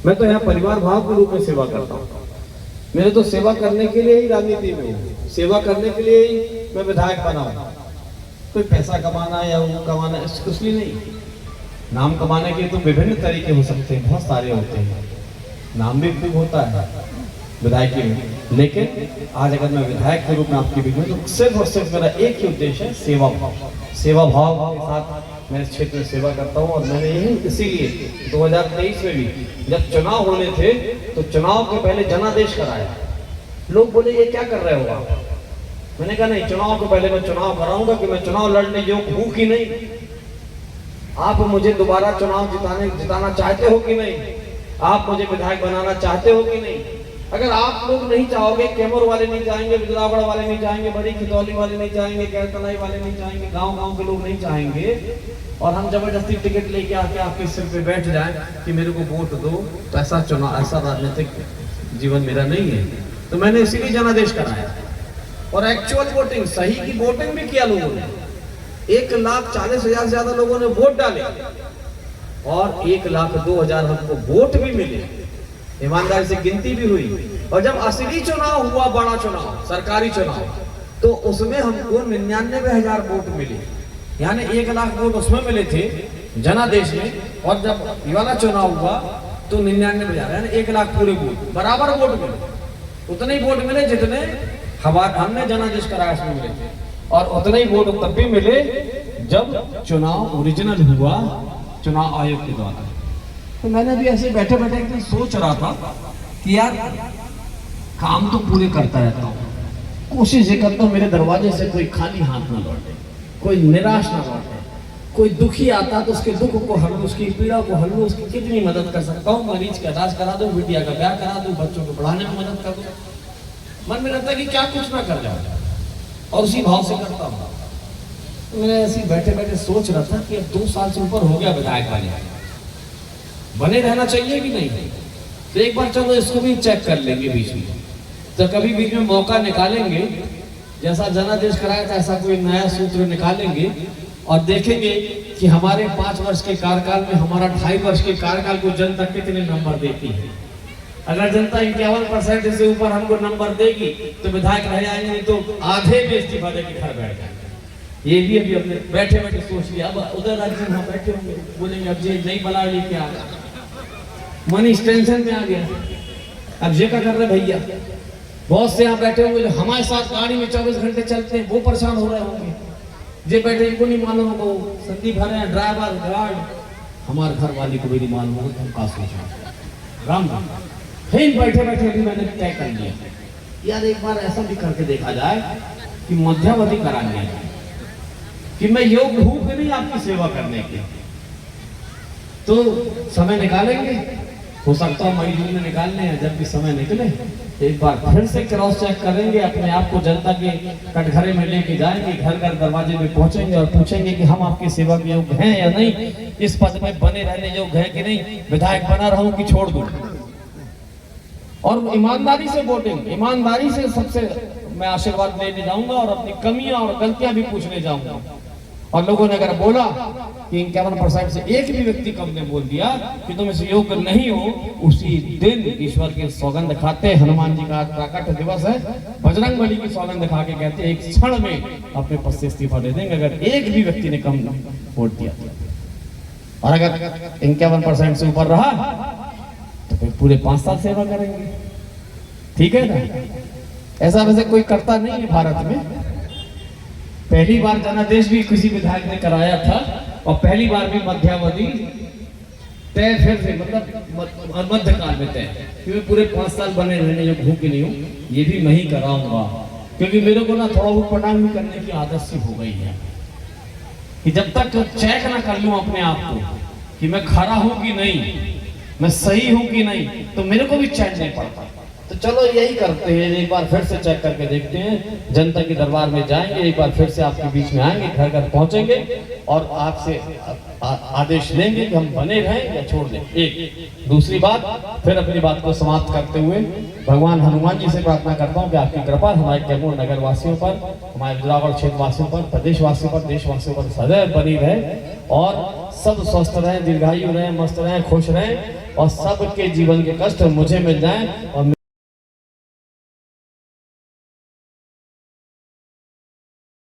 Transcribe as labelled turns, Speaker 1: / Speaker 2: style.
Speaker 1: मैं तो यहाँ परिवार भाव के रूप में सेवा करता हूँ। मेरे तो सेवा करने के लिए ही राजनीति में हूँ, सेवा करने के लिए ही मैं विधायक बना हूँ। कोई पैसा कमाना या वो कमाना कुछ लिए नहीं। नाम कमाने के तो विभिन्न तरीके हो सकते हैं, बहुत सारे होते हैं। नाम भी खूब होता है विधायकी में, लेकिन आज अगर मैं विधायक के रूप में आपके बीच में, तो सिर्फ और सिर्फ मेरा एक ही उद्देश्य है, सेवा भाव। सेवा भाव के साथ मैं इस क्षेत्र में सेवा करता हूँ। और मैंने यही इसीलिए 2023 में भी जब चुनाव होने थे तो चुनाव के पहले जनादेश कराया। लोग बोले ये क्या कर रहे हो आप? मैंने कहा नहीं, चुनाव के पहले मैं चुनाव कराऊंगा कि मैं चुनाव लड़ने योग्य हूँ कि नहीं, आप मुझे दोबारा चुनाव जिताना चाहते हो कि नहीं, आप मुझे विधायक बनाना चाहते हो कि नहीं। अगर आप लोग नहीं चाहोगे, कैमूर वाले नहीं चाहेंगे, बिजलागढ़ वाले नहीं चाहेंगे, बड़ी खिदौली वाले नहीं चाहेंगे, कैरतलाई वाले नहीं चाहेंगे, गांव-गांव के लोग नहीं चाहेंगे, और हम जबरदस्ती टिकट लेके आके आपके सिर पे बैठ जाए कि मेरे को वोट दो, तो ऐसा चुनाव, ऐसा राजनीतिक जीवन मेरा नहीं है। तो मैंने इसीलिए जनादेश कराया और एक्चुअल वोटिंग, सही की वोटिंग भी किया लोगों ने। 1,40,000 से ज्यादा लोगों ने वोट डाले और 1,02,000 हमको वोट भी मिले, ईमानदारी से गिनती भी हुई। और जब असली चुनाव हुआ, बड़ा चुनाव, सरकारी चुनाव, तो उसमें हमको 99,000 वोट मिले, यानी 1,00,000 वोट उसमें मिले थे जनादेश में। और जब ये वाला चुनाव हुआ तो 99,000, यानी 1,00,000 पूरे वोट, बराबर वोट मिले। उतने ही वोट मिले जितने हमने जनादेश कराया उसमें मिले थे, और उतने ही वोट तब भी मिले जब चुनाव ओरिजिनल हुआ चुनाव आयोग के द्वारा। तो मैंने भी ऐसे बैठे बैठे एक दिन सोच रहा था कि यार काम तो पूरे करता रहता हूँ, कोशिश ये करता हूँ मेरे दरवाजे से कोई खाली हाथ ना लौटे, कोई निराश ना लौटे, कोई दुखी आता तो उसके दुख को हल, उसकी पीड़ा को हल, उसकी कितनी मदद कर सकता हूँ। मरीज का इलाज करा दूँ, बिटिया का ब्याह करा दूँ, बच्चों को पढ़ाने में मदद कर दूँ। मन में रहता है कि क्या कुछ ना कर जाए, और उसी भाव से करता हूँ। तो मैंने ऐसे बैठे बैठे सोच रहा था कि अब 2 साल से ऊपर हो गया विधायक बने रहना चाहिए कि नहीं। तो एक बार चलो इसको भी चेक कर लेंगे बीच में, तो कभी बीच में मौका निकालेंगे, जैसा जनादेश कराया था ऐसा कोई नया सूत्र निकालेंगे और देखेंगे कि हमारे 5 वर्ष के कार्यकाल में, हमारा 2.5 वर्ष के कार्यकाल को जनता कितने नंबर देती है। अगर जनता 51% से ऊपर हमको नंबर देगी तो विधायक रह जाएंगे, नहीं तो आधे भी इस्तीफा देके घर बैठ जाएंगे। ये भी अभी अपने बैठे बैठे सोच लिया। अब उधर राज्य वहां बैठे होंगे, बोलेंगे अब ये नहीं बना ली क्या, मन इस टेंशन में आ गया, अब ये क्या कर रहे भैया। बहुत से यहाँ बैठे होंगे जो हमारे साथ गाड़ी में 24 घंटे चलते हैं, वो परेशान हो रहे होंगे। जे बैठे इनको नहीं मालूम होगा, संदीप हरे ड्राइवर गार्ड, हमारे घर वाली को भी नहीं मालूम होगा, हम का सोचा राम राम। फिर बैठे बैठे भी मैंने तय कर लिया यार एक बार ऐसा भी करके देखा जाए कि मध्यावधि करानी है कि मैं योग्य हूं कि नहीं आपकी सेवा करने की। तो समय निकालेंगे, हो सकता है मई जून में निकालने हैं, जब भी समय निकले एक बार फिर से क्रॉस चेक करेंगे, अपने आप को जनता के कटघरे में लेके जाएंगे, घर घर दरवाजे में पहुंचेंगे और पूछेंगे कि हम आपकी सेवा के योग्य हैं या नहीं, इस पद में बने रहने योग्य है कि नहीं, विधायक बना रहूं कि छोड़ दूं। और ईमानदारी से वोटिंग, ईमानदारी से सबसे मैं आशीर्वाद लेने जाऊंगा और अपनी कमियां और गलतियां भी पूछने जाऊंगा। और लोगों ने अगर बोला कि 51% से एक भी व्यक्ति कम ने बोल दिया कि तुम इस योग्य नहीं हो, उसी दिन ईश्वर की सौगंध खाते, हनुमान जी का प्राकट्य दिवस है, बजरंगबली की सौगंध खा के कहते एक क्षण में अपने पद से इस्तीफा दे देंगे अगर एक भी व्यक्ति ने कम वोट दिया। और अगर 51% से ऊपर रहा तो फिर पूरे 5 साल सेवा करेंगे, ठीक है ना। ऐसा वैसे कोई करता नहीं है भारत में। पहली बार जनादेश भी किसी विधायक ने कराया था और पहली बार भी मध्यावधि तय फिर से, मतलब मध्यकाल में तय कि मैं पूरे 5 साल बने रहने जो भूख नहीं हूँ, ये भी मैं ही कराऊंगा। क्योंकि मेरे को ना थोड़ा बहुत पटांग भी करने की आदत सी हो गई है कि जब तक चेक ना कर लूं अपने आप को कि मैं खरा हूं कि नहीं, मैं सही हूं कि नहीं, तो मेरे को भी चैन नहीं पड़ता। तो चलो यही करते हैं, एक बार फिर से चेक करके देखते हैं, जनता के दरबार में जाएंगे, एक बार फिर से आपके बीच में आएंगे, घर घर पहुंचेंगे और आपसे आदेश लेंगे कि हम बने रहें या छोड़ दें। एक दूसरी बात, फिर अपनी बात को समाप्त करते हुए भगवान हनुमान जी से प्रार्थना करता हूँ कि आपकी कृपा हमारे कैमूर नगर वासियों पर, हमारे बिजलागढ़ क्षेत्र वासियों पर, प्रदेशवासियों पर, देशवासियों पर सदैव बनी रहे और सब स्वस्थ रहें, दीर्घायु रहें, मस्त रहें, खुश रहें और सबके जीवन के कष्ट मुझे मिल जाएं और